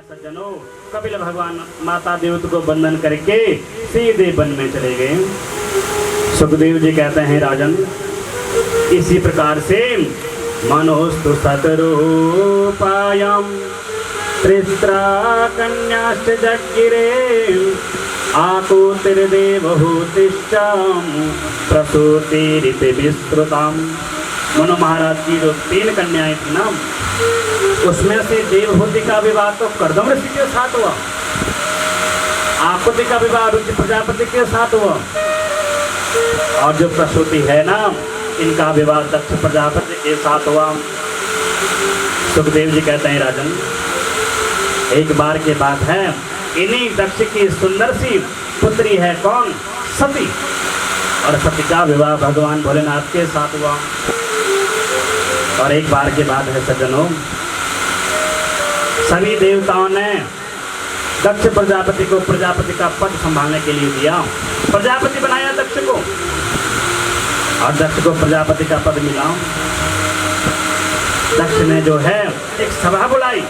सज्जनों, कपिल भगवान माता देवता को बंधन करके सीधे वन में चले गए। सुखदेव जी कहते हैं राजन, इसी प्रकार से मनोस्तु सतरूपायम त्रिस्रा कन्याश्च जज्ञिरे आकुतिर्देवहूतिश्चम प्रसूतिरिति विस्तृतम। मनु महाराज की जो 3 कन्याएं थी ना, उसमें से देवहूति का विवाह तो कर्दम ऋषि के साथ हुआ, आकुति का विवाह रुचि प्रजापति के साथ हुआ, और जो प्रसूति है ना, इनका विवाह दक्ष प्रजापति के साथ हुआ। सुखदेव जी कहते हैं राजन, एक बार की बात है, इन्हीं दक्ष की सुंदर सी पुत्री है कौन? सती। और सती का विवाह भगवान भोलेनाथ के साथ हुआ। और एक बार की बात है सज्जनों, सभी देवताओं ने दक्ष प्रजापति को प्रजापति का पद संभालने के लिए दिया, प्रजापति बनाया दक्ष को, और दक्ष को प्रजापति का पद मिला। दक्ष ने जो है एक सभा बुलाई,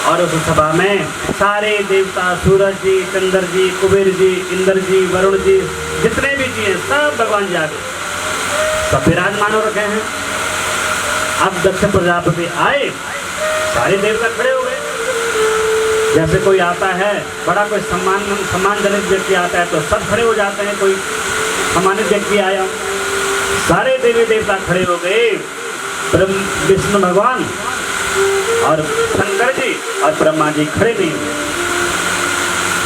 और उस सभा में सारे देवता, सूरज जी, चंद्र जी, कुबेर जी, इंद्र जी, वरुण जी, जितने भी जी हैं, सब भगवान जी आगे सब विराजमान हो रखे हैं। अब दक्ष प्रजापति आए, सारे देवता खड़े हो गए। जैसे कोई आता है, बड़ा कोई सम्मानजनक व्यक्ति आता है तो सब खड़े हो जाते हैं। कोई सम्मानित व्यक्ति आया, सारे देवी देवता खड़े हो गए। विष्णु भगवान और शंकर जी और ब्रह्मा जी खड़े नहीं हुए।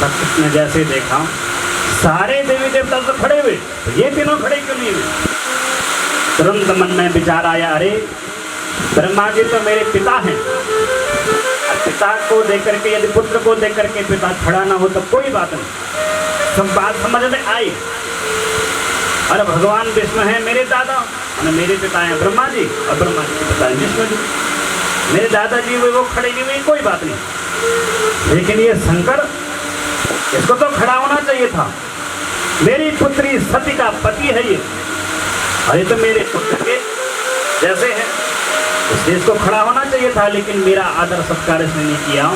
दक्ष ने जैसे देखा सारे देवी देवता तो खड़े हुए, तो ये तीनों खड़े क्यों नहीं हुए? तुरंत मन में विचार आया, अरे ब्रह्मा जी तो मेरे पिता हैं, और पिता को देख करके, यदि पुत्र को देख करके पिता खड़ा ना हो तो कोई बात नहीं। सब बात समझ में आई। अरे भगवान विष्णु हैं मेरे दादा, और मेरे पिता हैं ब्रह्मा जी, और ब्रह्मा जी के पिता हैं विष्णु जी। मेरे दादाजी वो खड़े नहीं हुए, कोई बात नहीं। लेकिन ये शंकर, इसको तो खड़ा होना चाहिए था। मेरी पुत्री सती का पति है ये, अरे तो मेरे पुत्र के जैसे है, इसलिए इसको खड़ा होना चाहिए था। लेकिन मेरा आदर सत्कार इसने नहीं किया।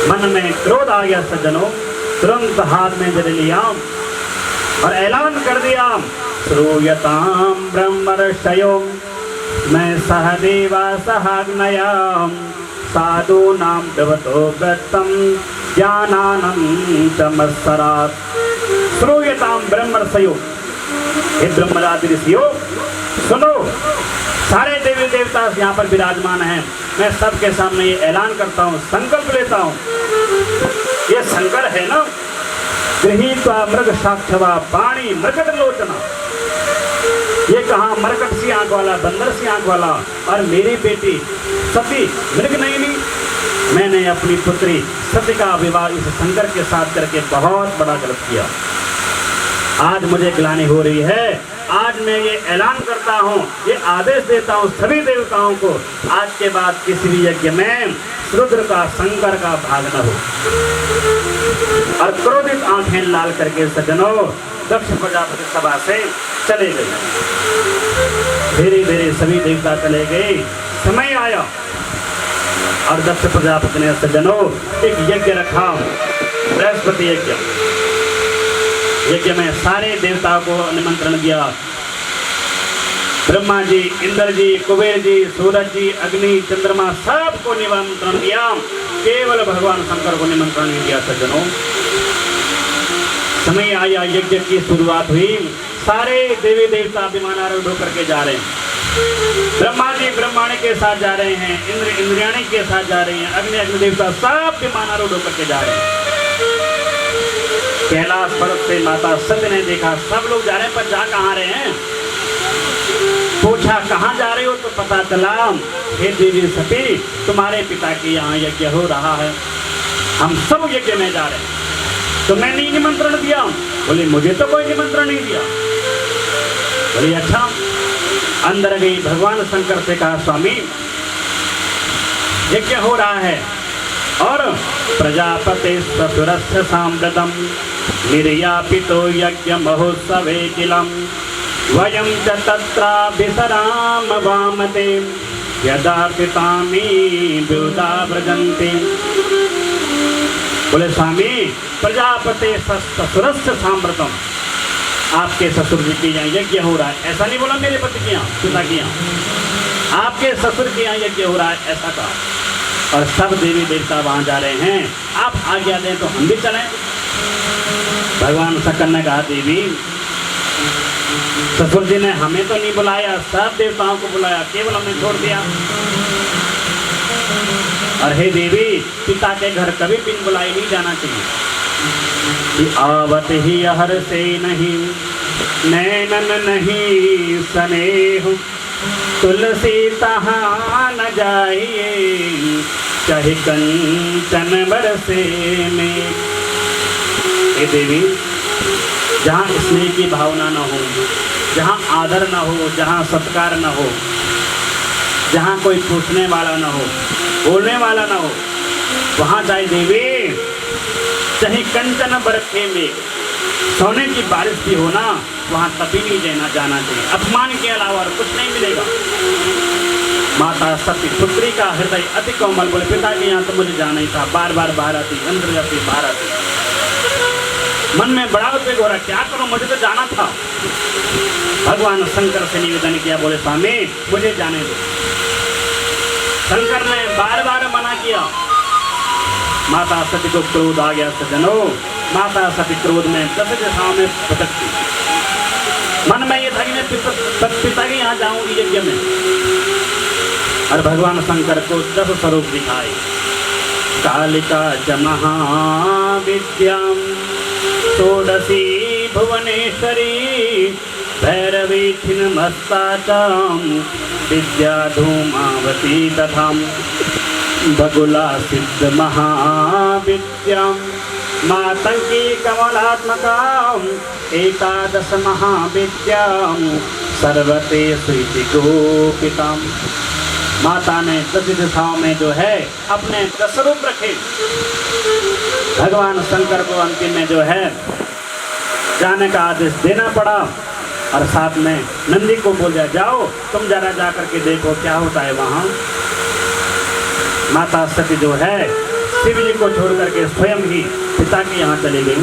मन में क्रोध आ गया सज्जनों, तुरंत हाथ में जल लिया और ऐलान कर दिया, श्रूयताम ब्रह्मर्षयो मैं सहदेवा सहाग्नयाम साधूनां भवतो व्रतम ज्ञानानं तमस्सरात्। श्रूयताम ब्रह्मर्षयो, हे ब्रह्मराज ऋषियों सुनो, सारे देवी देवता यहाँ पर विराजमान हैं। मैं सबके सामने ये ऐलान करता हूँ, संकल्प लेता हूँ, ये शंकर है ना, गृहीत्वा मृग साक्षवा पाणी मृगट लोचना, ये कहाँ मरकट सी आंख वाला, बंदर सी आंख वाला, और मेरी बेटी सती मृग नयनी। मैंने अपनी पुत्री सती का विवाह इस शंकर के साथ करके बहुत बड़ा गलत किया। आज मुझे ग्लानि हो रही है। आज मैं ये ऐलान करता हूँ, ये आदेश देता हूँ सभी देवताओं को, आज के बाद किसी भी यज्ञ में रुद्र का, शंकर का भाग न हो। और क्रोधित आंखें लाल करके सज्जनों दक्ष प्रजापति सभा से चले गए। धीरे धीरे सभी देवता चले गए। समय आया और दक्ष प्रजापति ने सज्जनों एक यज्ञ रखा, बृहस्पति यज्ञ। यज्ञ में सारे देवताओं को निमंत्रण दिया। ब्रह्मा जी, इंद्र जी, कुबेर जी, सूरज जी, अग्नि, चंद्रमा, सबको निमंत्रण दिया। केवल भगवान शंकर को निमंत्रण नहीं दिया सज्जनों। समय आया, यज्ञ की शुरुआत हुई। सारे देवी देवता विमानारूढ़ होकर के जा रहे हैं। ब्रह्मा जी ब्रह्माणी के साथ जा रहे हैं, इंद्र इंद्रियाणी के साथ जा रहे हैं, अग्नि अग्नि देवता सब विमानारूढ़ होकर के जा रहे हैं। कैलाश पर्वत से माता सती ने देखा सब लोग जा रहे हैं, पर जा कहाँ रहे हैं? पूछा कहाँ जा रहे हो? तो पता चला, हे देवी सती, तुम्हारे पिता के यहाँ यज्ञ हो रहा है, हम सब यज्ञ में जा रहे हैं। तो मैंने निमंत्रण दिया। बोले मुझे तो कोई निमंत्रण नहीं दिया। बोले अच्छा। अंदर गई, भगवान शंकर से कहा, स्वामी यज्ञ हो रहा है और प्रजापति ससुरस्य साम्प्रतम निर्यापितो यज्ञ महोत्सवे किलम वयं च तत्राभिसराम वामते यदा पितामी विद्या व्रजन्ति। बोले स्वामी प्रजापति ससुरस्य सांप्रतम, आपके ससुर जी के यहाँ यज्ञ हो रहा है। ऐसा नहीं बोला मेरे पति के यहाँ, पिता के यहाँ, आपके ससुर के यहाँ यज्ञ हो रहा है, ऐसा कहा। और सब देवी देवता वहां जा रहे हैं, आप आज्ञा दें तो हम भी चलें। भगवान शंकर ने कहा देवी ससुर जी ने हमें तो नहीं बुलाया, सब देवताओं को बुलाया, केवल हमने छोड़ दिया। और हे देवी पिता के घर कभी बिन बुलाए नहीं जाना चाहिए। आवत ही हर से नहीं नैनन नहीं स्नेह, तुलसी तहाँ न जाइए चाहे कंचन बरसे में। हे देवी जहाँ स्नेह की भावना न हो, जहाँ आदर न हो, जहाँ सत्कार न हो, जहाँ कोई पूछने वाला न हो, बोलने वाला न हो, वहाँ जाए देवी चाहे कंचन बरखे में सोने की बारिश भी हो ना, वहाँ तभी नहीं जाना चाहिए। अपमान के अलावा और कुछ नहीं मिलेगा। माता सती पुत्री का हृदय अति कोमल। बोले पिता के यहाँ तो मुझे जाना ही था, बार बार बाहर आती, अंदर जाती, बाहर आती, मन में बड़ा उद्वेग हो रहा, क्या करूं, मुझे तो जाना था। भगवान शंकर से निवेदन किया, बोले स्वामी मुझे जाने दो। शंकर ने बार बार मना किया। माता सती को क्रोध आ गया। सज्जनों माता सती क्रोध में 10 दिशाओं में भटकती। मन में ये था कि मैं पिता के यहाँ जाऊंगी यज्ञ में। और भगवान शंकर को 10 स्वरूप दिखाए। कालिका च महाविद्यां षोडशी भुवनेश्वरी, भैरवी छिन्नमस्ता च विद्या धूमावती तथा, बगुला सिद्ध महाविद्यां मातंगी कमलात्मकां, एकादश महाविद्यां सर्वते स्वीति गोपितां। माता ने 10 दिशाओं में जो है अपने 10 रूप रखे। भगवान शंकर को अंतिम में जो है जाने का आदेश देना पड़ा। और साथ में नंदी को बोल दिया जाओ तुम जरा जा करके देखो क्या होता है वहाँ। माता सती जो है शिव जी को छोड़ करके स्वयं ही पिता के यहाँ चली गई।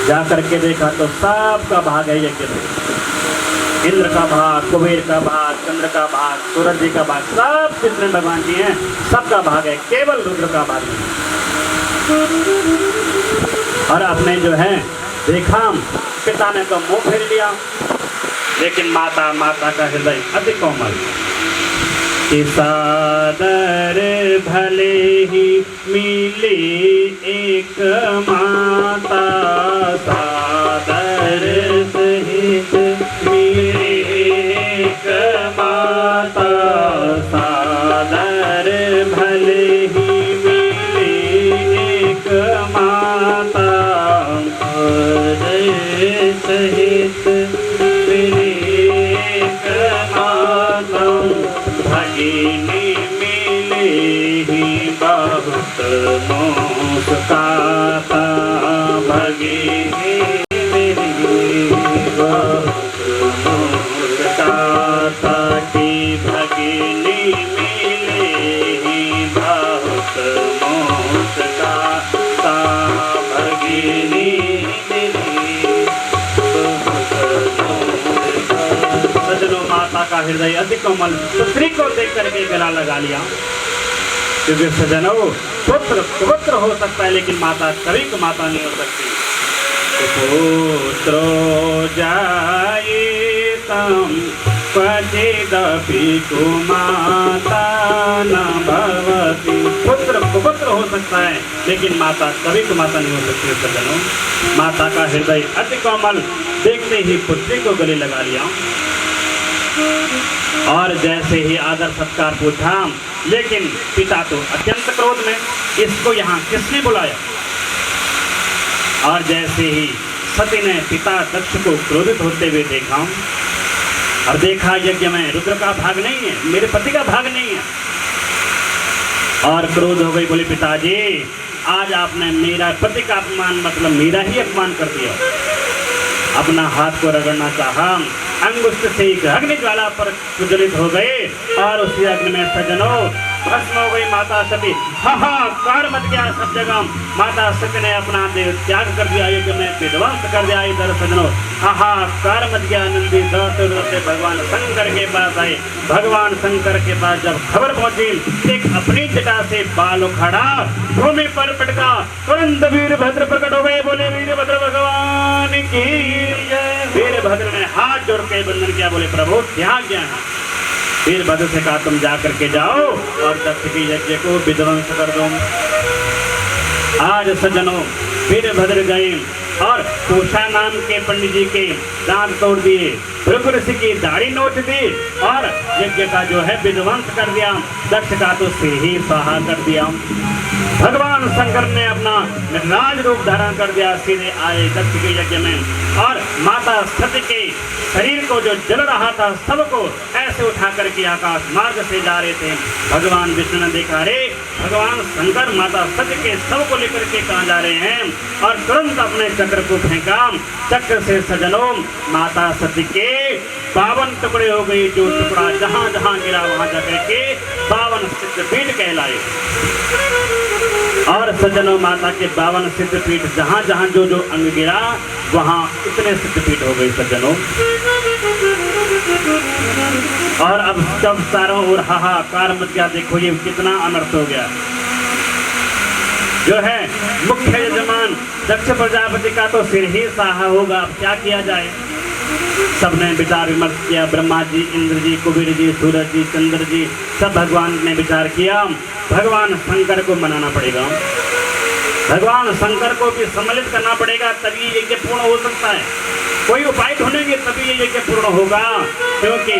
जा करके देखा तो सबका भाग है यज्ञ में। इंद्र का भाग, कुबेर का भाग, चंद्र का भाग, सूरज जी का भाग, सब जितने भगवान जी हैं सबका भाग है, केवल रुद्र का भाग नहीं। और आपने जो है देखा पिता ने तो मुंह फेर लिया, लेकिन माता का हृदय अति कोमल। सादर भले ही मिले एक माता, सादर सहित मिले एक माता, सादर भले ही मिले एक माता, हृदय सहित मिले एक माता, भगिनी मिले ही बहुत मुस्काता, भगिनी मिले बहुत मुस्काता, की भगिनी मिले ही बहुत मुस्काता, भगिनी माता का हृदय अति कोमल। पुत्री को देख करके गला लगा लिया, क्योंकि सजनों पुत्र हो सकता है लेकिन माता कभी को माता नहीं हो सकती। पुत्रो जाये तम क्वचिदपि कुमाता न भवति। पुत्र कुपुत्र हो सकता है लेकिन माता कभी को माता नहीं हो सकती। सजनों माता का हृदय अति कोमल, देखते ही पुत्री को गले लगा लिया। और जैसे ही आदर सत्कार पूछा, लेकिन पिता तो अत्यंत क्रोध में, इसको यहाँ किसने बुलाया। और जैसे ही सती ने पिता दक्ष को क्रोधित होते हुए देखा और देखा यज्ञ में रुद्र का भाग नहीं है, मेरे पति का भाग नहीं है, और क्रोध हो गई। बोले पिताजी आज आपने मेरा पति का अपमान, मतलब मेरा ही अपमान कर दिया। अपना हाथ को रगड़ना चाहा अंगुष्ठ से एक अग्नि ज्वाला पर प्रज्वलित हो गए और उसी अग्नि में सज्जनों भस्म हो गई माता सती। हाहाकार मच गया सब जगह। माता सती ने अपना देह त्याग कर दिया, यज्ञ में विध्वंस कर दिया। इधर सज्जनों हाहाकार मच गया। नंदी दौड़ते दौड़ते भगवान शंकर के पास आए। भगवान शंकर के पास जब खबर पहुंची, एक अपनी जटा से बाल उखाड़ा, भूमि पर पटका, तुरंत वीरभद्र प्रकट हो गए। बोले वीरभद्र भगवान की जय। वीरभद्र ने हाथ जोड़ के बंधन किया, बोले प्रभु क्या ज्ञान है। वीरभद्र से कहा तुम जा करके जाओ और दक्ष के यज्ञ को विध्वंस कर दो। आज सज्जनों वीरभद्र गए और कोशा नाम के पंडित जी के दांत तोड़ दिए, भृगु ऋषि की दाढ़ी नोच दी और यज्ञ का जो है विध्वंस कर दिया। दक्ष का तो सिर ही स्वाहा कर दिया। भगवान शंकर ने अपना राज रूप धारण कर दिया, सीधे आए दक्ष के यज्ञ में और माता सती के शरीर को जो जल रहा था सबको ऐसे उठा करके आकाश मार्ग से जा रहे थे। भगवान विष्णु ने देखा, रे भगवान शंकर माता सती के शव को लेकर के कहाँ जा रहे हैं, और तुरंत अपने चक्र को फेंका। चक्र से सजनों माता सती के 52 टुकड़े हो गए। जो टुकड़ा जहां जहां गिरा वहां जाकर के 52 सिद्धपीठ कहलाए। और सज्जनों माता के 52 सिद्धपीठ जहां जहां जो जो अंग गिरा वहां इतने सिद्धपीठ हो गए सज्जनों। और अब जब चारों ओर हाहाकार मच गया, देखो ये कितना अनर्थ हो गया। जो है मुख्य यजमान दक्ष प्रजापति का तो सिर ही साहा होगा, अब क्या किया जाए। सबने विचार विमर्श किया। ब्रह्मा जी, इंद्र जी, कुबेर जी, सूरज जी, चंद्र जी, सब भगवान ने विचार किया। भगवान शंकर को मनाना पड़ेगा, भगवान शंकर को भी सम्मिलित करना पड़ेगा, तभी ये यज्ञ पूर्ण हो सकता है। कोई उपाय ढूंढेंगे तभी ये यज्ञ पूर्ण होगा। क्योंकि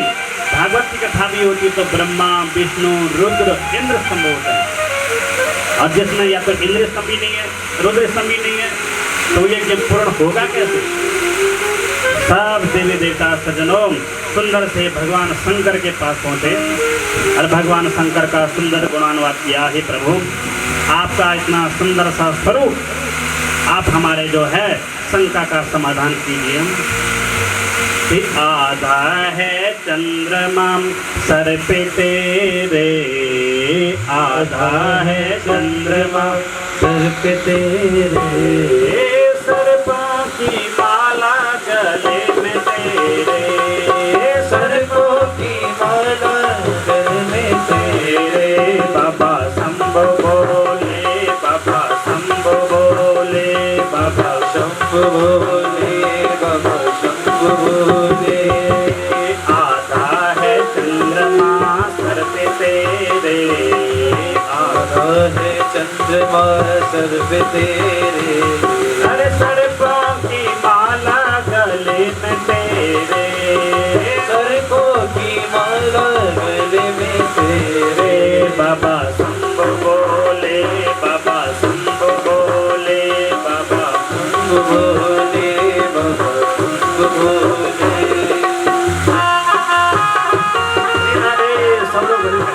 भागवत की कथा भी होती तो ब्रह्मा, विष्णु, रुद्र, इंद्र स्तंभ होता है, और जिसमें या तो इंद्र स्तंभ ही नहीं है, रुद्र स्तंभ ही नहीं है, तो यज्ञ पूर्ण होगा कैसे। सब देवी देवता सज्जनों सुंदर से भगवान शंकर के पास पहुंचे और भगवान शंकर का सुंदर गुणानुवाद किया। हे प्रभु, आपका इतना सुंदर सा स्वरूप, आप हमारे जो है शंका का समाधान कीजिए। आधा है चंद्रमा सर पे तेरे, आधा है चंद्रमा सर पे तेरे, सर्पों की माला गले में तेरे, सर्पों की माला गले में तेरे। बाबा शंभो बोले, बाबा शंभो बोले, बाबा शंभो बोले, बाबा शंभो बोले। आधा है चंद्रमा सर पे तेरे, आधा है चंद्रमा सर पे तेरे, अरे सर्पों की माला गले में तेरे, सर्पों की माला गले में तेरे। बाबा शंभो बोले, बाबा शंभो बोले, बाबा शंभो बोले, बाबा शंभो बोले। अरे सब लोग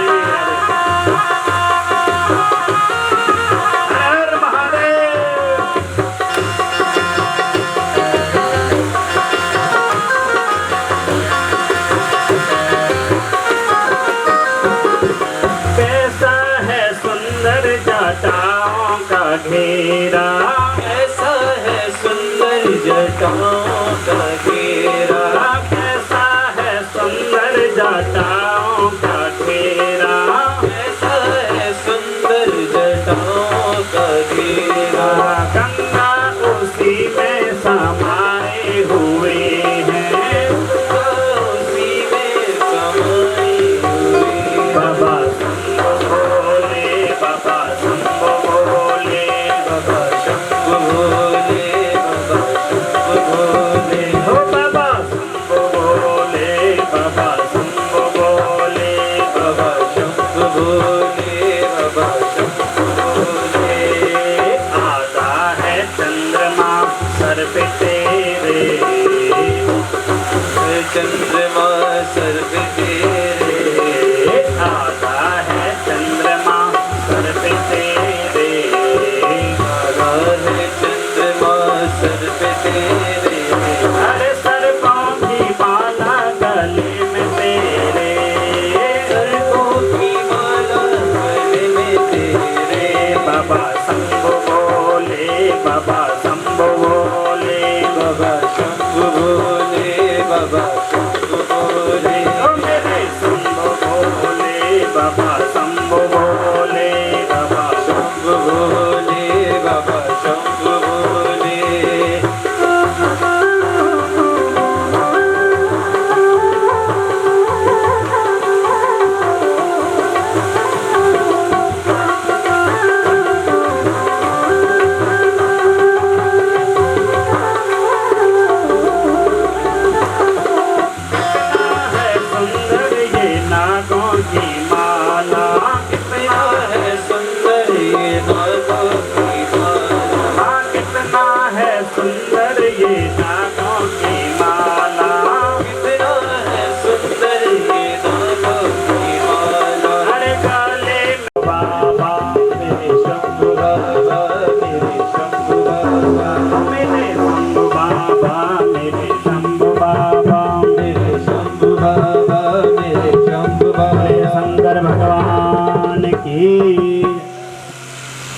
हर महादेव। कैसा है सुंदर जटाओं का घेरा, कैसा है सुंदर जटाओं का घेरा, कैसा है सुंदर जटाओं का घेरा, कैसा है सुंदर जटाओं का घेरा। गंगा उसी में समाये हुए हैं, उसी में समाये हुए। बाबा शंभो बोले, बाबा शंभो बोले, बाबा शंभो बोले, बाबा शंभो बोले। हो बाबा शंभो बोले, बाबा शंभो बोले, बाबा शंभो बोले, बाबा शंभो बोले। बाबा शंभु भोले, बाबा शंभु भोले, बाबा शंभु भोले, ओ मेरे शंभु भोले, बाबा शंभु भोले, बाबा शंभु भोले, बाबा शंभु भोले।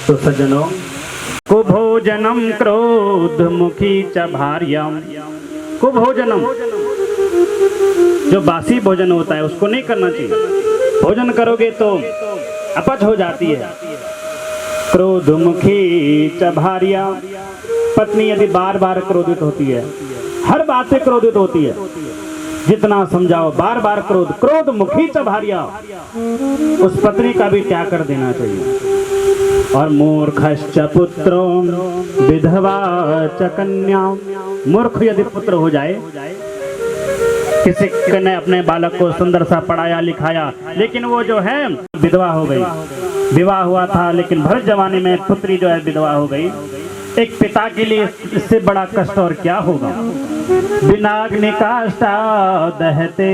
तो सज्जनों, कुभोजनम क्रोध मुखी च भार्याम। कुभोजनम, जो बासी भोजन होता है उसको नहीं करना चाहिए। भोजन करोगे तो अपच हो जाती है। क्रोध मुखी च भार्या, पत्नी यदि बार बार क्रोधित होती है, हर बात से क्रोधित होती है, जितना समझाओ बार बार क्रोध, क्रोध मुखी च भार्या, उस पत्नी का भी त्याग कर देना चाहिए। और मूर्खश्च पुत्रो विधवा च कन्या, मूर्ख यदि पुत्र हो जाए, किसी ने अपने बालक को सुंदर सा पढ़ाया लिखाया, लेकिन वो जो है विधवा हो गई, विवाह हुआ था लेकिन भर जवानी में पुत्री जो है विधवा हो गई, एक पिता के लिए इससे बड़ा कष्ट और क्या होगा। बिनाग्निकाष्ठा दहते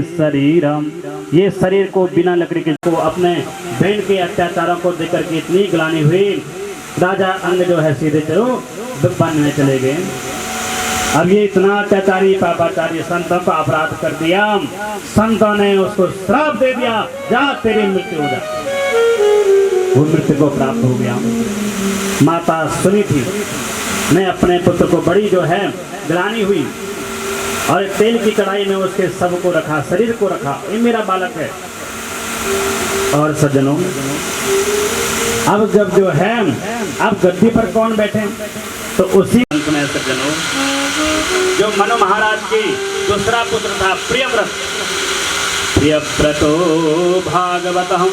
शरीरम, ये शरीर को बिना लकड़ी के, को अपने बहन के अत्याचारों को देकर के इतनी ग्लानि हुई, राजा अंग जो है सीधे चलो वन में चले गए। अब ये इतना अत्याचारी पापाचारी संतों का अपराध कर दिया, संतों ने उसको श्राप दे दिया, जा तेरी मृत्यु हो जा। वो मृत्यु को प्राप्त हो गया। माता सुनी थी ने अपने पुत्र को बड़ी जो है ग्लानि हुई और तेल की कढ़ाई में उसके शव को रखा, शरीर को रखा, ये मेरा बालक है। और सज्जनों, अब जब जो है अब गद्दी पर कौन बैठे, तो उसी अंत में सज्जनों जो मनु महाराज की दूसरा पुत्र था प्रियव्रत, प्रियव्रतो भागवतः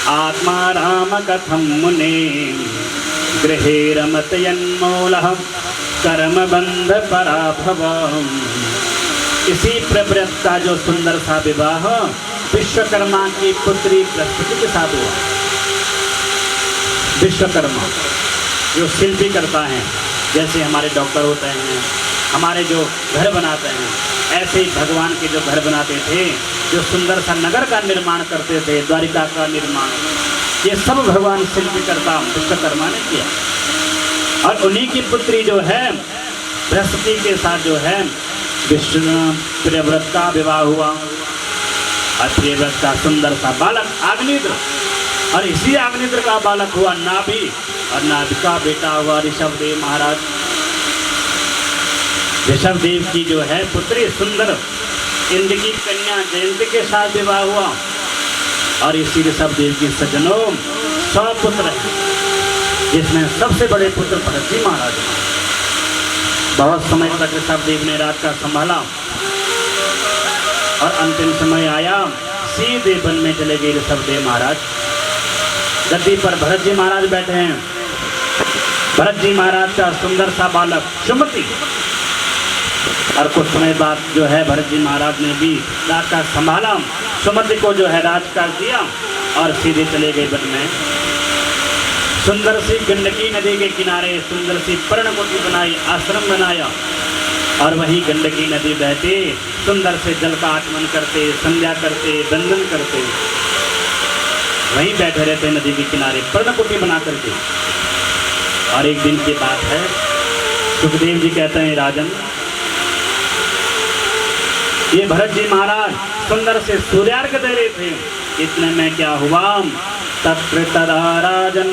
आत्मा राम कथम मुने गृहे रमत यन्मूलः कर्म बंध पराभवम्। इसी प्रियव्रत का जो सुंदर सा विवाह विश्वकर्मा की पुत्री बृहस्पति के साथ हुआ। विश्वकर्मा जो शिल्पी करता है, जैसे हमारे डॉक्टर होते हैं, हमारे जो घर बनाते हैं, ऐसे ही भगवान के जो घर बनाते थे, जो सुंदर सा नगर का निर्माण करते थे, द्वारिका का निर्माण, ये सब भगवान शिल्पी करता विश्वकर्मा ने किया। और उन्हीं की पुत्री जो है बृहस्पति के साथ जो है विष्णु प्रियव्रत का विवाह हुआ। और प्रियव्रत का सुंदर सा बालक अग्निद्र, और इसी अग्निद्र का बालक हुआ नाभि, और नाभि का बेटा हुआ ऋषभदेव महाराज। ऋषभदेव की जो है पुत्री सुंदर इंद्र की कन्या जयंती के साथ विवाह हुआ। और इसी ऋषभदेव की सज्जनों 100 पुत्र हैं, जिसमें सबसे बड़े पुत्र भरत जी महाराज हैं। बहुत समय तक ऋषभदेव ने राज का संभाला और अंतिम समय आया, सीधे वन में चले गए ऋषभदेव महाराज। गद्दी पर भरत जी महाराज बैठे हैं। भरत जी महाराज का सुंदर सा बालक सुमति, और कुछ समय बाद जो है भरत जी महाराज ने भी राज का संभाला, सुमति को जो है राजकाज दिया और सीधे चले गए वन में। सुंदर सी गंडकी नदी के किनारे सुंदर सी पर्णकुटी बनाई, आश्रम बनाया, और वहीं गंडकी नदी बहते, सुंदर से जल का आगमन करते, संध्या करते, वंदन करते, वहीं बैठे रहते नदी के किनारे पर्णकुटी बना करके। और एक दिन की बात है, सुखदेव जी कहते हैं, राजन ये भरत जी महाराज सुंदर से सूर्यार्घ दे रहे थे, इतने में क्या हुआ, तत्र तदा राजन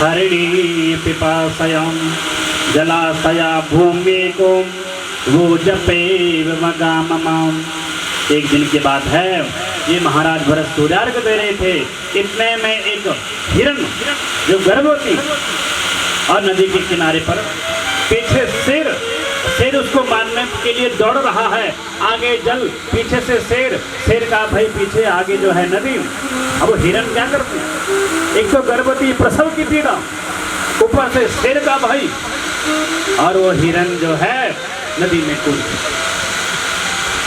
हरिणी पिपासयं जलाशया भूमि को वो जपे मगामम। एक दिन की बात है, ये महाराज भरत सूर्यार्घ दे रहे थे। इतने में एक हिरण जो गर्भवती और नदी के किनारे पर पीछे शेर उसको मारने के लिए दौड़ रहा है। आगे जल, पीछे से शेर का भाई पीछे, आगे जो है नदी। अब वो हिरण क्या करते हैं, एक तो गर्भवती प्रसव की पीड़ा, ऊपर से शेर का भाई, और वो हिरण जो है नदी में कूद।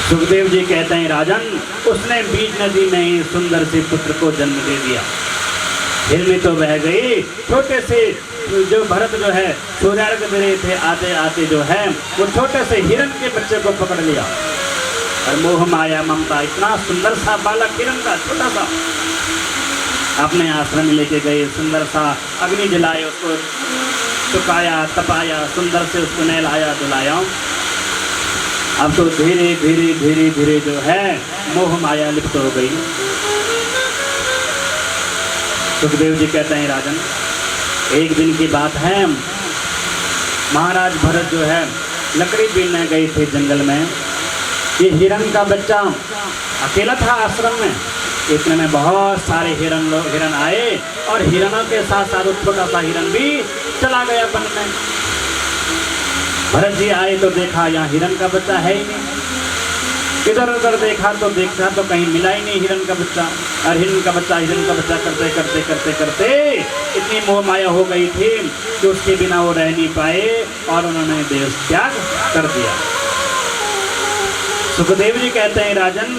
सुखदेव जी कहते हैं राजन, उसने बीच नदी में ही सुंदर से पुत्र को जन्म दे दिया। हिरनी तो बह गई। छोटे से जो भरत जो है सूर्यार्घ दे रहे थे, आते आते जो है वो छोटे से हिरण के बच्चे को पकड़ लिया। और मोह माया ममता, इतना सुंदर सा बालक हिरण का छोटा सा, अपने आश्रम में लेके गए। सुंदर सा अग्नि जलाए, उसको सुखाया तपाया, सुंदर से उसको नहलाया धुलाया। अब तो धीरे धीरे धीरे धीरे जो है मोह माया लिप्त हो गई। सुखदेव जी कहते हैं राजन, एक दिन की बात है, महाराज भरत जो है लकड़ी बीनने गए थे जंगल में। ये हिरण का बच्चा अकेला था आश्रम में। इतने में बहुत सारे हिरण आए और हिरणों के साथ साथ छोटा सा हिरण भी चला गया वन में। भरत जी आए तो देखा यहाँ हिरण का बच्चा है ही नहीं। इधर उधर देखा तो कहीं मिला ही नहीं हिरण का बच्चा। और हिरण का बच्चा करते करते करते करते इतनी मोह माया हो गई थी कि उसके बिना वो रह नहीं पाए और उन्होंने देह त्याग कर दिया। सुखदेव जी कहते हैं राजन,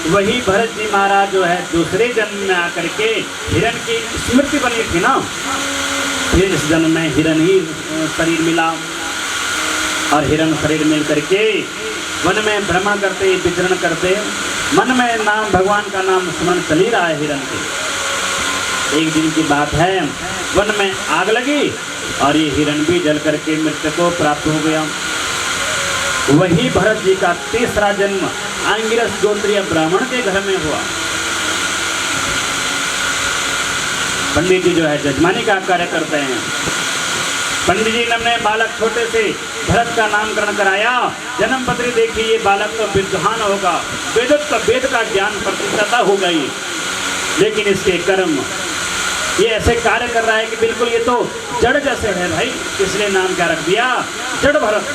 वही भरत जी महाराज जो है दूसरे जन्म में आकर के हिरण की स्मृति बनी थी ना, फिर इस जन्म में हिरण ही शरीर मिला। और हिरण शरीर मिल करके वन में भ्रमण करते, विचरण करते, मन में नाम, भगवान का नाम स्मरण चल ही रहा है हिरण के। एक दिन की बात है, वन में आग लगी और ये हिरण भी जल करके मृत्यु को प्राप्त हो गया। वही भरत जी का तीसरा जन्म आंगिरस गोत्रीय ब्राह्मण के घर में हुआ। पंडित जी जो है जजमानी का कार्य करते हैं। पंडित जी ने बालक छोटे से भरत का नामकरण कराया। जन्म पत्री देखी, ये बालक तो विद्वान होगा, वेद का ज्ञान प्रतिष्ठा हो गई। लेकिन इसके कर्म, ये ऐसे कार्य कर रहा है कि बिल्कुल ये तो जड़ जैसे है भाई, इसलिए नाम क्या रख दिया, जड़ भरत।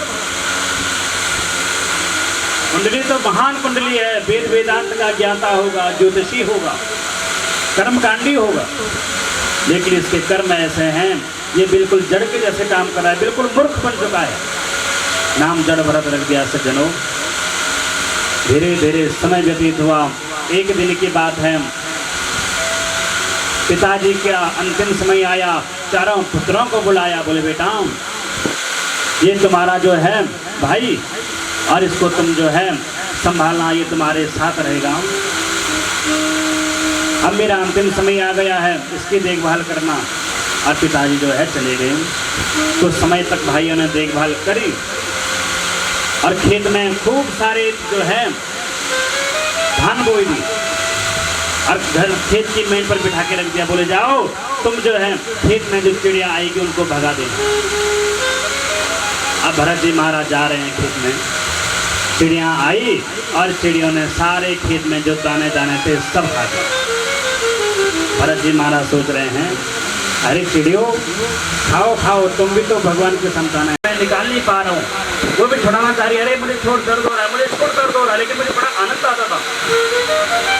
कुंडली तो महान कुंडली है, वेद वेदांत का ज्ञाता होगा, ज्योतिषी होगा, कर्मकांडी होगा, लेकिन इसके कर्म ऐसे हैं, ये बिल्कुल जड़ के जैसे काम कर रहा है, बिल्कुल मूर्ख बन चुका है। नाम जड़ भरत रख दिया सज्जनों। धीरे धीरे समय व्यतीत हुआ। एक दिन की बात है, पिताजी का अंतिम समय आया, चारों पुत्रों को बुलाया, बोले बेटा ये तुम्हारा जो है भाई, और इसको तुम जो है संभालना, ये तुम्हारे साथ रहेगा। अब मेरा अंतिम समय आ गया है, इसकी देखभाल करना। और पिताजी जो है चले गए। कुछ समय तक भाइयों ने देखभाल करी और खेत में खूब सारे जो है धान बोई दी और घर खेत की मेन पर बिठा के रख दिया। बोले जाओ तुम जो है खेत में जो चिड़िया आएगी उनको भगा देना। अब भरत जी महाराज जा रहे हैं खेत में, चिड़िया आई और चिड़ियों ने सारे खेत में जो दाने दाने थे सब खा दिए। भरत जी महाराज सोच रहे हैं, अरे चिड़ियों खाओ खाओ, तुम भी तो भगवान के संतान है, मैं निकाल नहीं पा रहा हूँ। वो भी छुड़ाना चाह रही है, अरे मुझे छोड़ दर्द हो रहा है, मुझे छोड़ दर्द हो रहा है, लेकिन मुझे बड़ा आनंद आता था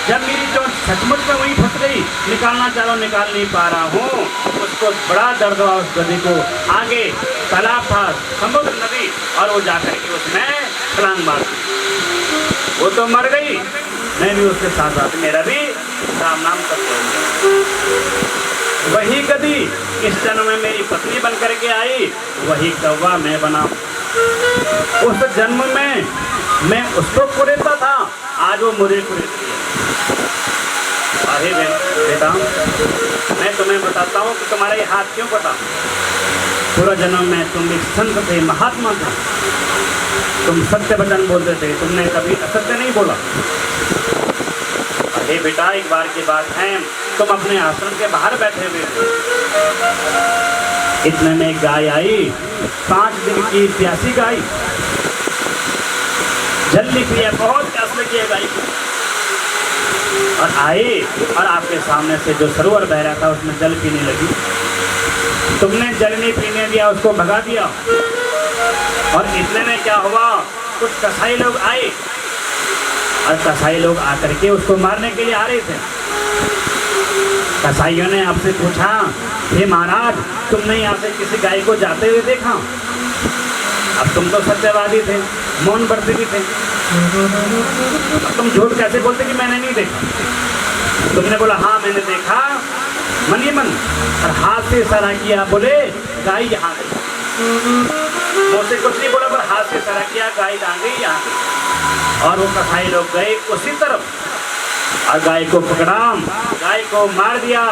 जब मेरी चोट सचमुच में वहीं फंस गई। निकालना चाह रहा हूँ, निकाल नहीं पा रहा हूँ। उसको बड़ा दर्द हुआ उस गधी को। आगे तालाब था, समुद्र नदी, और वो जाकर के उसमें छलांग मार दी। वो तो मर गई, मैं भी उसके साथ साथ मेरा भी राम नाम तक। वही गधी इस जन्म में मेरी पत्नी बन करके आई, वही कौवा मैं बना। उस जन्म में मैं उसको कुरेता था, आज वो मुझे कुरेती है। अरे बेटा मैं तुम्हें बताता हूँ कि तुम्हारा ये हाथ क्यों कटा। पूरा जन्म में तुम एक संत थे, महात्मा थे, तुम सत्य वचन बोलते थे, तुमने कभी असत्य नहीं बोला। अरे बेटा एक बार की बात है, तुम अपने आश्रम के बाहर बैठे हुए थे, इतने में एक गाय आई, 5 दिन की प्यासी गाय, जल नहीं पिया, बहुत प्यास लगी है गाय को। और आए और आपके सामने से जो सरोवर बह रहा था उसमें जल पीने लगी। तुमने जल नहीं पीने दिया, उसको भगा दिया। और इतने में क्या हुआ, कुछ कसाई लोग आए और कसाई लोग आकर के उसको मारने के लिए आ रहे थे। कसाईयों ने आपसे पूछा, हे महाराज, तुमने यहाँ से किसी गाय को जाते हुए देखा? अब तुम तो सत्यवादी थे, मौन व्रती भी थे, अब तुम झूठ कैसे बोलते कि मैंने नहीं देखा? तुमने बोला हाँ मैंने देखा मन ही मन, और हाथ से इशारा किया, बोले गाय यहाँ गई। मुँह से कुछ नहीं बोला, पर हाथ से इशारा किया, गाय कहाँ गई, यहाँ गई। और वो कसाई लोग गए उसी तरफ और गाय को पकड़ा, गाय को मार दिया।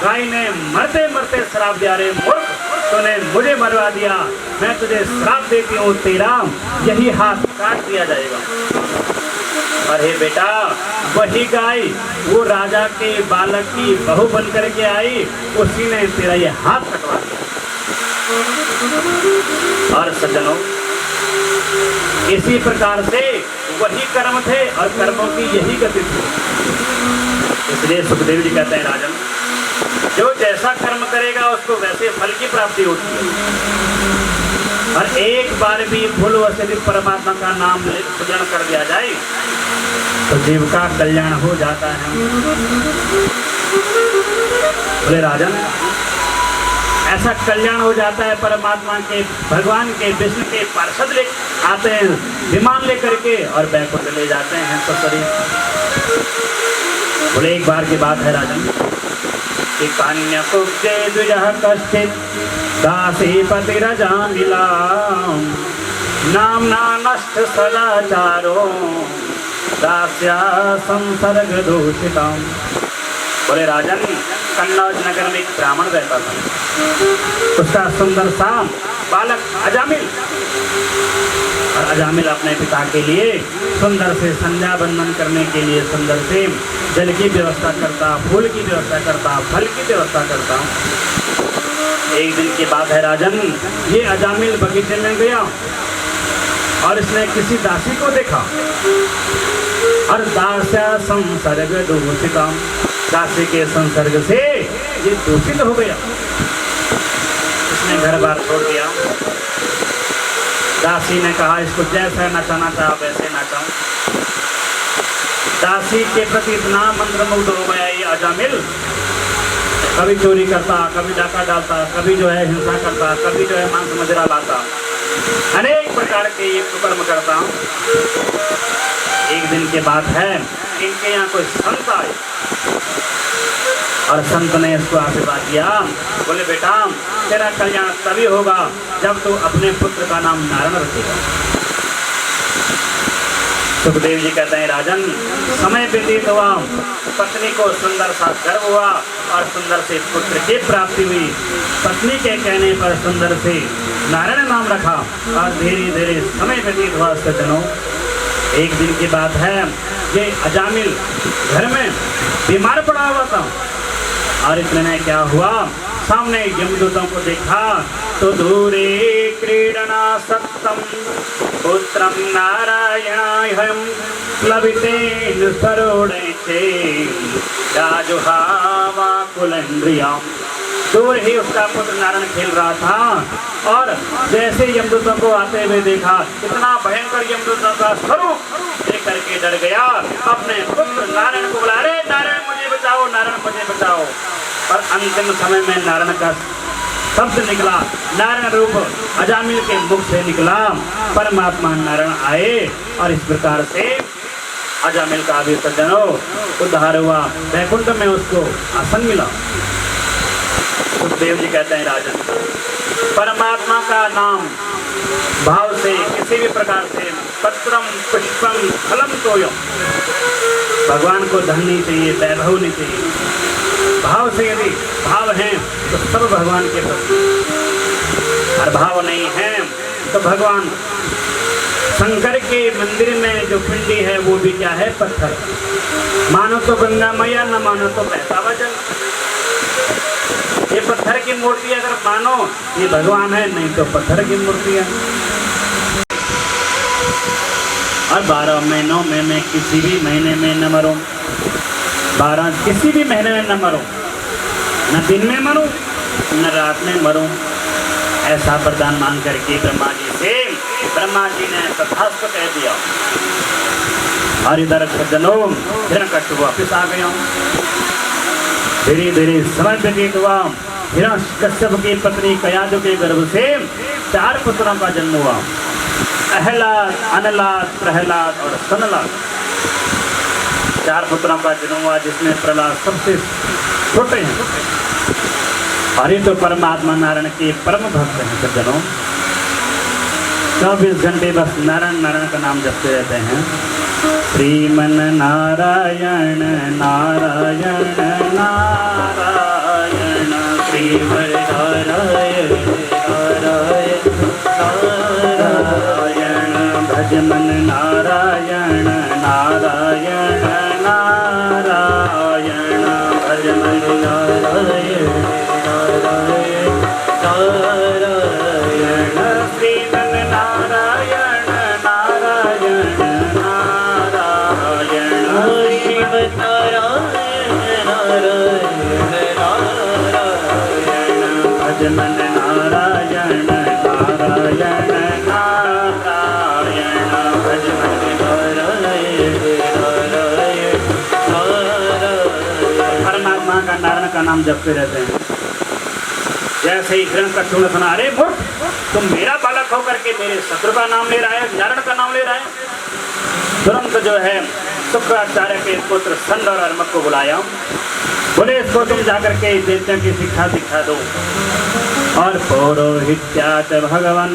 गाय ने मरते मरते श्राप दिया, रे मूर्ख, तूने मुझे मरवा दिया, मैं तुझे श्राप देती हूँ, तेरा यही हाथ काट दिया जाएगा। अरे बेटा, वही गाय वो राजा के बालक की बहू बन करके आई, उसी ने तेरा ये हाथ कटवा दिया। और सज्जनों, इसी प्रकार से वही कर्म थे और कर्मों की यही गति थी। इसलिए सुखदेव जी कहते हैं, राजन, जो जैसा कर्म करेगा उसको वैसे फल की प्राप्ति होती है। और एक बार भी भूलवश यदि परमात्मा का नाम स्मरण कर दिया जाए तो जीव का कल्याण हो जाता है। बोले राजन, ऐसा कल्याण हो जाता है, परमात्मा के, भगवान के, विष्णु के पार्षद ले आते हैं विमान लेकर के और बैकुंठ ले जाते हैं ससुरी। बोले एक बार की बात है राजन, कि कन्याकुब्जे द्विजः कश्चित् दासीपतिरजामिला नाम्ना नष्ट सदाचारो दास्या संसर्ग दूषितम्। बोले राजन, कन्नौज नगर में एक ब्राह्मण रहता था, उसका सुंदर सा बालक अजामिल, और अजामिल अपने पिता के लिए सुंदर से संध्या बंदन करने के लिए सुंदर से जल की व्यवस्था करता, फूल की व्यवस्था करता, फल की व्यवस्था करता। एक दिन की बात है राजन, ये अजामिल बगीचे में गया और इसने किसी दासी को देखा, और दास्या संसर्ग दूषितम्, दासी के संसर्ग से ये दूषित हो गया। इसने घर बार छोड़ दिया। दासी ने कहा, इसको जैसा नचाना चाहो वैसे नचाओ। दासी के प्रति इतना मंत्रमुग्ध हो गया ये अजामिल, कभी चोरी करता, कभी डाका डालता, कभी जो है हिंसा करता, कभी जो है मांस मदिरा लाता, अनेक प्रकार के ये कुकर्म करता। एक दिन की बात है, इनके यहाँ कोई संत आए और संत ने इसको आशीर्वाद दिया। बोले बेटा, तेरा कल्याण तभी होगा जब तू अपने पुत्र का नाम नारायण रखेगा। सुखदेव जी कहते हैं, राजन, समय व्यतीत हुआ, पत्नी को सुंदर सा गर्भ हुआ और सुंदर से पुत्र की प्राप्ति हुई। पत्नी के कहने पर सुंदर से नारायण नाम रखा और धीरे धीरे समय व्यतीत हुआ। सज्जनों, एक दिन की बात है, ये अजामिल घर में बीमार पड़ा हुआ था और इतने में क्या हुआ, सामने यमदूतों को देखा तो दूरे क्रीडना सत्तम पुत्रम नारायणायं प्लवितेन सरोणे राजुहावा कुलेन्द्रियम्। दूर ही उसका पुत्र नारायण खेल रहा था और जैसे यमदूतों को आते हुए देखा, इतना भयंकर यमदूतों का स्वरूप देख करके डर गया। अपने पुत्र नारायण को बुला, अरे नारायण मुझे बचाओ, नारायण मुझे बचाओ। और अंतिम समय में नारायण का शब्द निकला, नारायण रूप अजामिल के मुख से निकला। परमात्मा नारायण आए और इस प्रकार से अजामिल का भी सज्जनों उद्धार हुआ, वैकुंठ में उसको आसन मिला। सुखदेव जी कहते हैं, राजन, परमात्मा का नाम भाव से किसी भी प्रकार से पत्रम पुष्पम फलम तोयम, भगवान को धन नहीं चाहिए, वैभव नहीं चाहिए। भाव से यदि भाव हैं तो सब भगवान के प्रति, और भाव नहीं है तो भगवान शंकर के मंदिर में जो पिंडी है वो भी क्या है, पत्थर। मानो तो गंगा मैया, न मानो तो बहता हुआ जल। ये पत्थर की मूर्ति अगर मानो ये भगवान है, नहीं तो पत्थर की मूर्ति है। और 12 महीनों में मैं किसी भी महीने में न मरूं, 12 किसी भी महीने में न मरूं, न दिन में मरूं न रात में मरूं, ऐसा वरदान मांग करके ब्रह्मा जी से ब्रह्मा जी ने तथास्तु कह दिया। और इधर सज्जनों हिरण्यकश्यप वापिस आ गया। धीरे धीरे समय व्यतीत हुआ। हिरण्यकश्यप की पत्नी कयादु के गर्भ से 4 पुत्रों का जन्म हुआ, अहलाद, अनलाद, प्रहलाद और सनलाद। 4 पुत्रों का जन्म हुआ, जिसमें प्रहलाद सबसे छोटे हैं। और ये तो परमात्मा नारायण के परम भक्त हैं सज्जनों। 24 घंटे बस नारायण नारायण का नाम जपते रहते हैं। श्रीमन नारायण नारायण नारायण, श्रीमन नारायण नारायण नारायण, भजमन नारायण नारायण नारायण, भजमन नारायण नारायण नारायण, श्रीमन नारायण नारायण नारायण, श्रीमन नारायण नारायण नारायण, भजमन नारायण नारायण नारायण, भजमन नारायण नारायण नारायण। परमात्मा का नारायण का नाम जपते रहते हैं। जैसे ही हिरण्यकश्यप ने सुना, अरे मूर्ख, तुम मेरा बालक होकर के मेरे शत्रु का नाम ले रहा है, नारायण का नाम ले रहा है। तुरंत जो है शुक्राचार्य के पुत्र संड और अर्मक को बुलाया। बोले इसको तुम जाकर के देवताओं की शिक्षा दिखा दो। और पौरोहित्याच भगवन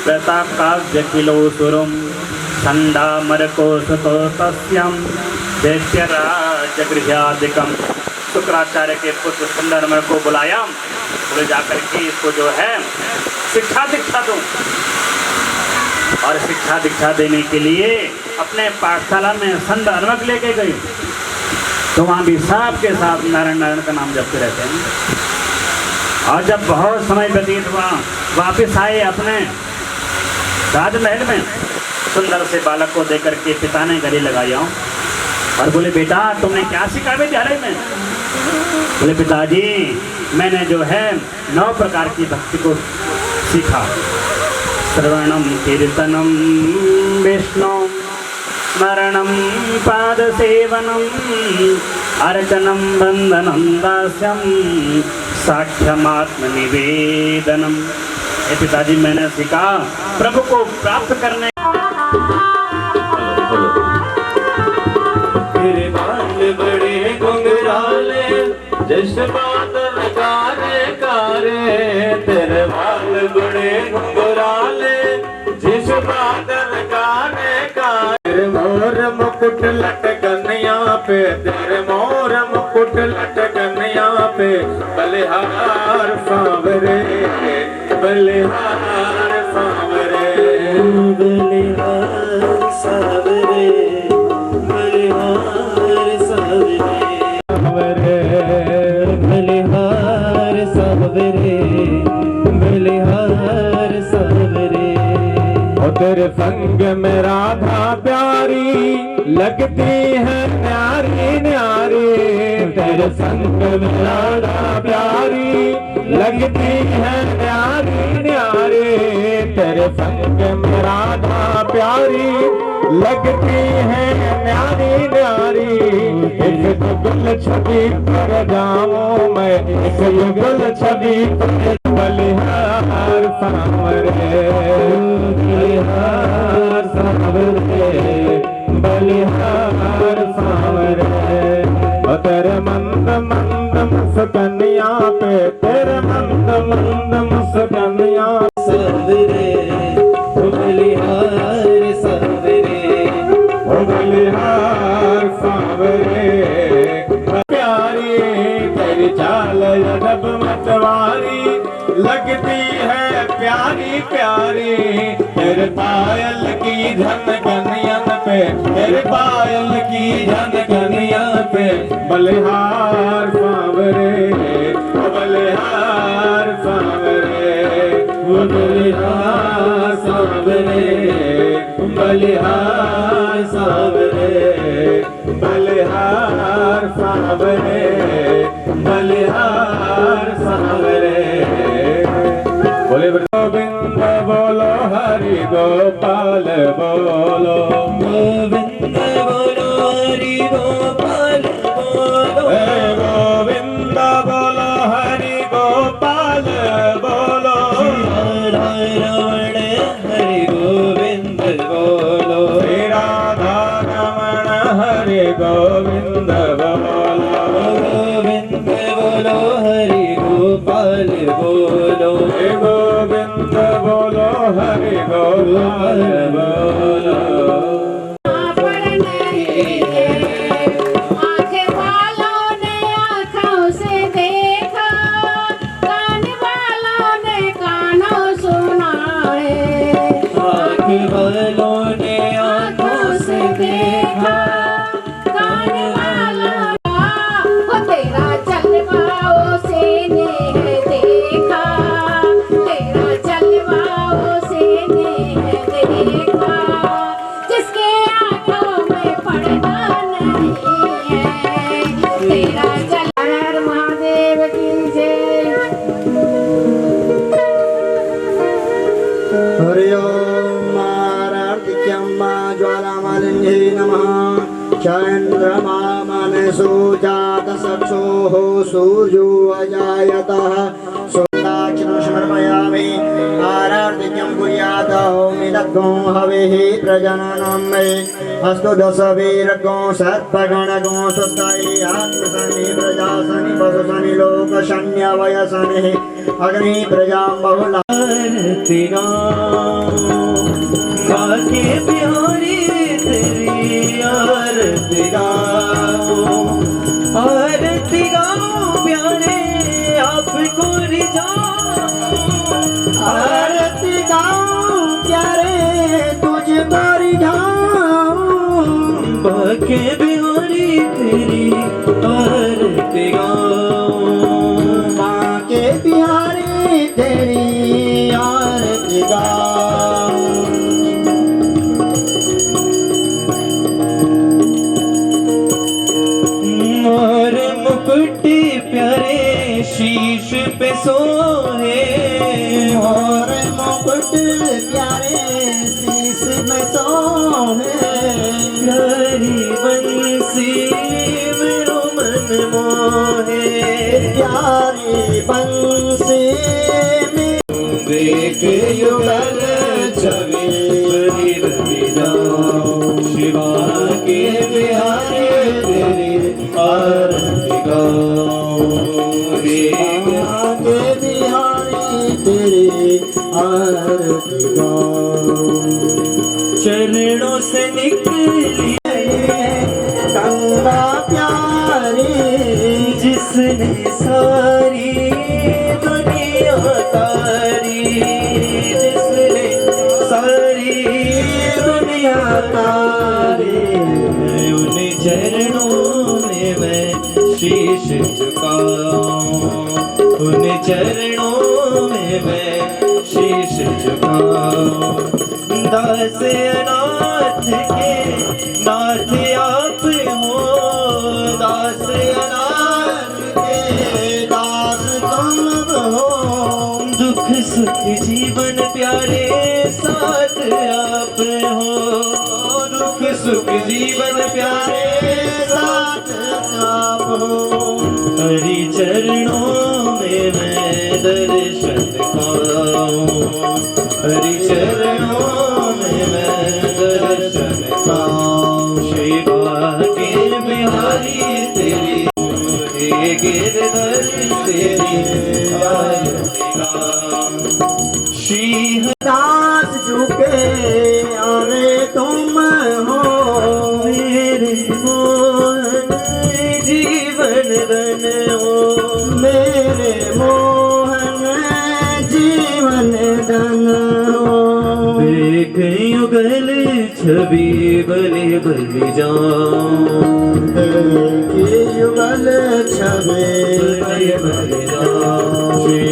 प्रताकाव्य किलो सुरम संडा मरको सुतो तस्यम दैत्यराज गृहादिकम। शुक्राचार्य के पुत्र संडरमर को बुलाया। बोले जाकर के इसको जो है शिक्षा दीक्षा दो। और शिक्षा दीक्षा देने के लिए अपने पाठशाला में संडरमक लेके गई। तो वहाँ भी सबके साथ नारायण नारायण का नाम जपते रहते हैं। और जब बहुत समय व्यतीत हुआ, वापिस आए अपने राजमहल में, सुंदर से बालक को देकर के पिता ने गले लगाया और बोले बेटा तुमने क्या सीखा विद्यालय में? बोले पिताजी मैंने जो है 9 प्रकार की भक्ति को सीखा। श्रवणम कीर्तनम विष्णु स्मरणम पाद सेवनम अर्चनम बंदनम दास्यम साक्ष्यमात्म निवेदनम। ये पिताजी मैंने सीखा प्रभु को प्राप्त करने। तेरे बाल बड़े घुंघराले जिस बादल कारे कारे, तेरे बाल बड़े घुंघराले जिस बादल कारे कारे, तेरे मोर मुकुट लटकनिया पे, तेरे मोर मुकुट लटकनिया पे, बलिहार सांवरे बलिहार सांवरे बलिहार सांवरे बलिहार सांवरे बलिहार सांवरे बलिहार सांवरे। और तेरे संग में राधा प्यारी लगती है न्यारी न्यारी, तेरे संग में राधा प्यारी लगती है न्यारी न्यारी, तेरे संग में राधा प्यारी लगती है न्यारी न्यारी। एक युगल छवि पर जाऊं मैं, एक युगल छवि पर बलिहार सांवरे बलिहार सांवरे बलिहार सांवरे। और तेरे मंद मंद मुस्कनिया पे, तेरे मंद मंद मुस्कनिया सांवरे बलिहार सांवरे बलिहार सांवरे। प्यारी तेरी चाल अदब मतवारी लगती है प्यारी प्यारी, तेरे पायल की धन कनियन पे, तेरे पायल की धन कनियन पे बलिहार सांवरे बलिहार सांवरे, वो बलिहार सांवरे, बलिहार सांवरे, बलिहार सांवरे, बलिहार सांवरे। बोले गोविंद बोलो हरि गोपाल बोलो, गोविंद बोलो हरि गोपाल बोलो, गोविंद बोलो हरि गोपाल बोलो, रमण हरि गोविंद बोलो, श्री राधा रमण हरि गोविंद बोलो, गोविंद बोलो हरि गोपाल बोलो, गोविंद बोलो हरि गोपाल बोलो। आंखें वालों ने आंखों से देखा, कान वालों ने कानों सुना है, आँख वालों ने आँखों से देखा, कान वालों वो तेरा जलवा उसे ने देखा, तेरा जलवा उसे ने देखा, जिसके आंखों में पड़ता नहीं है, तेरा जल हर महादेव की जय। हरि ओम आरतिक्यं ज्वालामालिन्ये नमः। चन्द्रमा मनसो जातचक्षुः सूर्यो अजायतः सुदाक्षिणं समर्पयामि। आरतिक्यं कुर्यात् होमिदग्गो हविः प्रजननं मे अस्तु दशवीरगो सर्पगणगो स्वस्ति आत्मशनि प्रजाशनि पशुशनि लोकशन्य वयशनि अग्नि प्रजा बहुला आरती गाओ, गाके प्यारी तेरी आरती गाओ, आरती गाओ प्यारे आपको रिझाओ, आरती गाऊं प्यारे तुझको रिझाऊं, बाके बिहारी तेरी आरती गाओ, बांके बिहारी तेरी आरती गाऊं। और मुकुट प्यारे शीश पे सोहे, और मुकुट प्यारे शीश में सोहे, प्यारी बंसी मेरो मन मोहे, प्यारी बंसी में देख युगल छवि बनी रवि जाओ, शिवा के बिहारी तेरी आरती गाओ, देख आगे बिहारी तेरी आरती गाऊं। चरणों से निकली गंगा प्यारी जिसने सारी दुनिया तारी, जिसने सारी दुनिया तारी, उन चरणों में मैं शीश झुकाऊं, उन चरणों में मैं शीश झुकाऊं। दास अनाथ के नाथ आप हो, दास अनाथ के दास तुम हो, दुख सुख जीवन प्यारे साथ आप हो, दुख सुख जीवन प्यारे साथ आप हो। हरि चरणों में मैं दर्शन पाऊं, हरि चरणों में मैं दर्शन पाऊं, शिवा के बिहारी तेरी हे गिरधर तेरी आरती गाऊं। श्री दास झुके अरे तुम हो, मेरे मोहन जीवन धन हो, मेरे मोहन जीवन धन हो। देख युगल छवि बलि बलि जाऊं, देखी युगल छबे श्री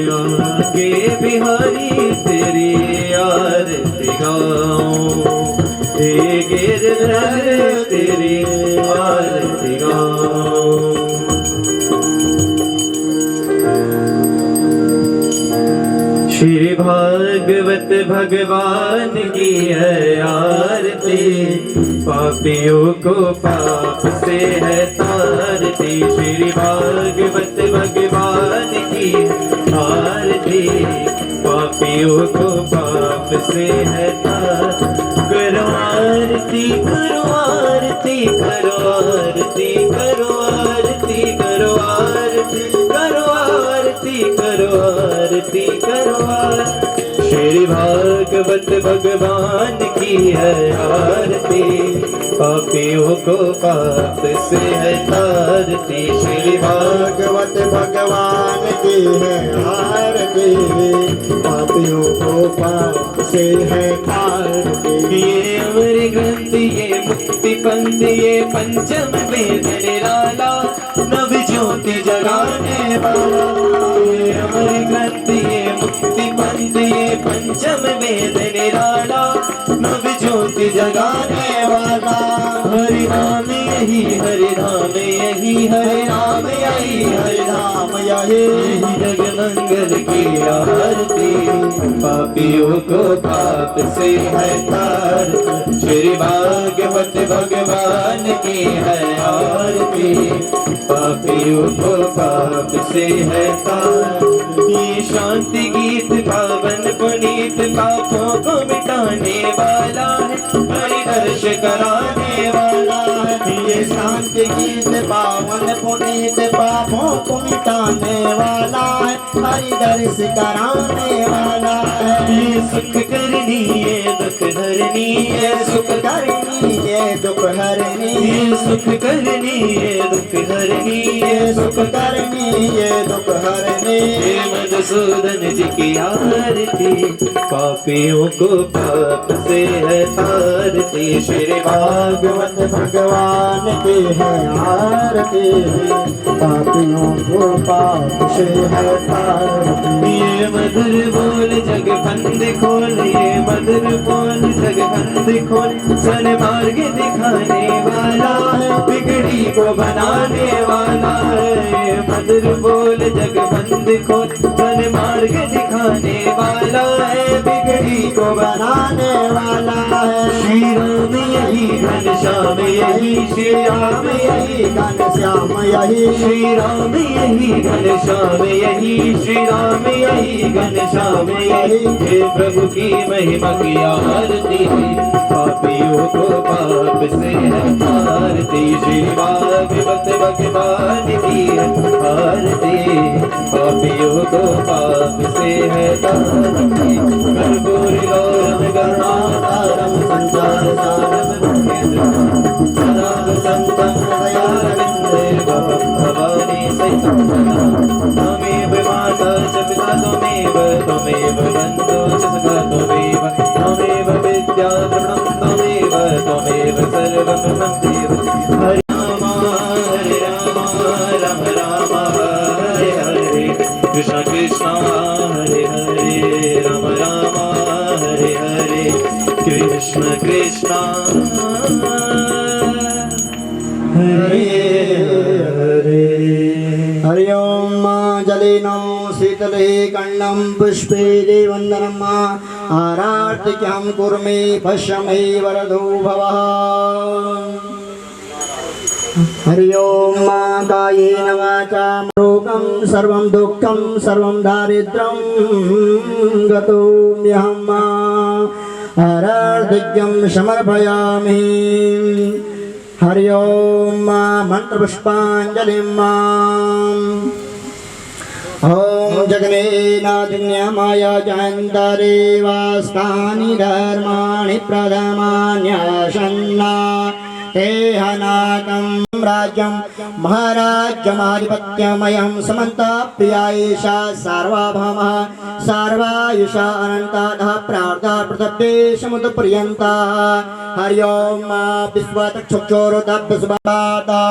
आगे बिहारी तेरी आरती गाऊं, हे गिरधर तेरी आरती गाऊं। श्री भागवत भगवान की है आरती, पापियों को पाप से है तारती। श्री भागवत भगवान की आरती, पापियों को पाप से है तारती। करो आरती करो आरती करो आरती करो आरती करो आरती करो आरती करो आरती करो आरती। श्री भागवत भगवान की है आरती, पापियों को पाप से है तारती। श्री भागवत भगवान की है आरती, पापियों को पाप से है तारती। ये अमर ग्रंथ ये मुक्ति पंथ ये पंचम वेद निराला, नव ज्योति जगाने वाला। ये अमर ग्रंथ ये मुक्ति पंथ ये पंचम वेद निराला, नव ज्योति जगाने वाला। हरि नाम यही हरि नाम यही हरि नाम यही हरि नाम यही जग मंगल की आरती, पापियों को पाप से है तारती। श्री भागवत भगवान की है आरती, पापियों को पाप से है तारती। ये शांति गीत पावन पुनीत पापों को मिटाने वाला है, हरि दर्श कराने वाला है। ये शांति गीत पावन पुनीत पापों को मिटाने वाला है, हरि दर्श कराने वाला है। ये सुख करनी ये दुख हरनी ये सुख करनी ये दुख हरनी, ये सुख करनी ये दुख हरनी ये सुख करनी ये दुख हरनी। ये मधुसूदन जी की आरती, पापियों को पाप से है तारती। श्री भागवत भगवान की है आरती, पापियों को पाप से है तारती। ये मधुर बोल जग बंद खोल, ये मधुर बोल जग बंद खोल, सन्मार्ग दिखाने वाला है, बिगड़ी को बनाने वाला है। ये मधुर बोल जग बंद खोल, सन्मार्ग दिखाने वाला है, बिगड़ी को बनाने वाला है। श्री राम यही घनश्याम यही श्री राम यही घनश्याम यही श्री राम यही घनश्याम यही श्री राम यही घनश्याम यही। हे प्रभु की महिमा की आरती, पापियों को पाप से है तारती। श्री भागवत भगवान की आरती, पापियों को पाप से है तारती। कर्पूर गौरम करुणावतारम संसार सारम संतम दयारविंदे भवानी सहितं त्वमेव माता च पिता त्वमेव त्वमेव बन्धो च सखा त्वमेव त्वमेव विद्या द्रविणं त्वमेव त्वमेव सर्वं मम देव। हरे राम राम राम हरे हरे, कृष्ण कृष्ण हरे हरे, राम राम हरे हरे, कृष्ण कृष्ण हरे हरे। हरि ओम जलेनो शीतले कर्णं पुष्पे देवन्दनम् आरार्तिक्यं कुर्मे पश्यमे वरदो भवः। हरि ओम कायेन वाचा रोगं सर्वं दुःखं सर्वं दारिद्र्यं गतोऽम्यहम् आरार्तिक्यं समर्पयामि। हरि ओम मंत्रपुष्पाञ्जलिम्। ओम जगन्नाथन्यमाय जयन्तरेवास्तानि धर्माणि प्रथमान्यासन्ना तेहनाकं राज्यं महाराज्यमाधिपत्यमयं समन्ता प्रियायेषा सार्वभौमः सर्वायुषा अनन्ताः प्रार्था पृथ्वी समुद्रपर्यन्ता हरि ओम विश्वतक्षुक्षोरुदब्धसुभाता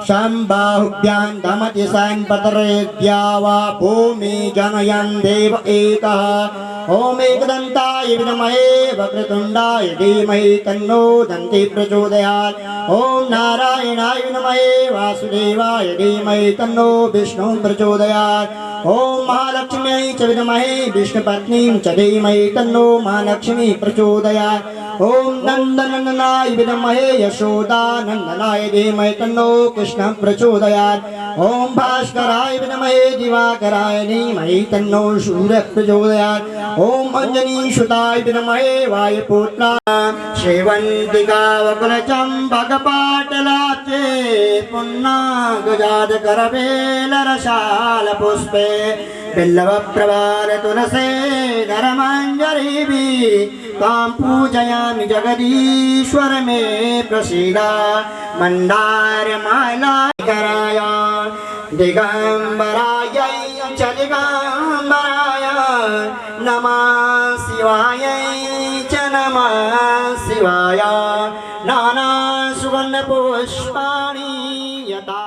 शम्बाहुभ्यां दमति सैन्पतरेद्या वा भूमि जनयन् देव एकः ओम एकदन्ताय विद्महे वक्रतुण्डाय धीमहि तन्नो दन्ति प्रचोदयात् ओम नारायणाय विद्महे वासुदेवाय धीमहि तन्नो विष्णुः प्रचोदयात् ओम महालक्ष्म्यै च विद्महे विष्णुपत्नीं च धीमहि तन्नो महालक्ष्मी प्रचोदयात् ओम नन्दनन्दनाय विद्महे यशोदानन्दनाय धीमहि तन्नो कृष्णः प्रचोदयात् ओम भास्कराय विद्महे दिवाकराय धीमहि तन्नो सूर्यः प्रचोदयात् ओम अंजनीसुताय विद्महे वायुपुत्राय श्रीवन्तिका वकुलचम्पकपाटलाब्जे पुन्नागजातकरवेलरसालपुष्पे बिल्लवप्रभार तुलसे धर्माञ्जलिभिः तां पूजयामि जगदीश्वर मे प्रसीदा मन्दारमालाकराय दिगम्बराय च दिगम्बराय नमः शिवाय च नमः शिवाय नाना सुवर्णपुष्पाणि यथा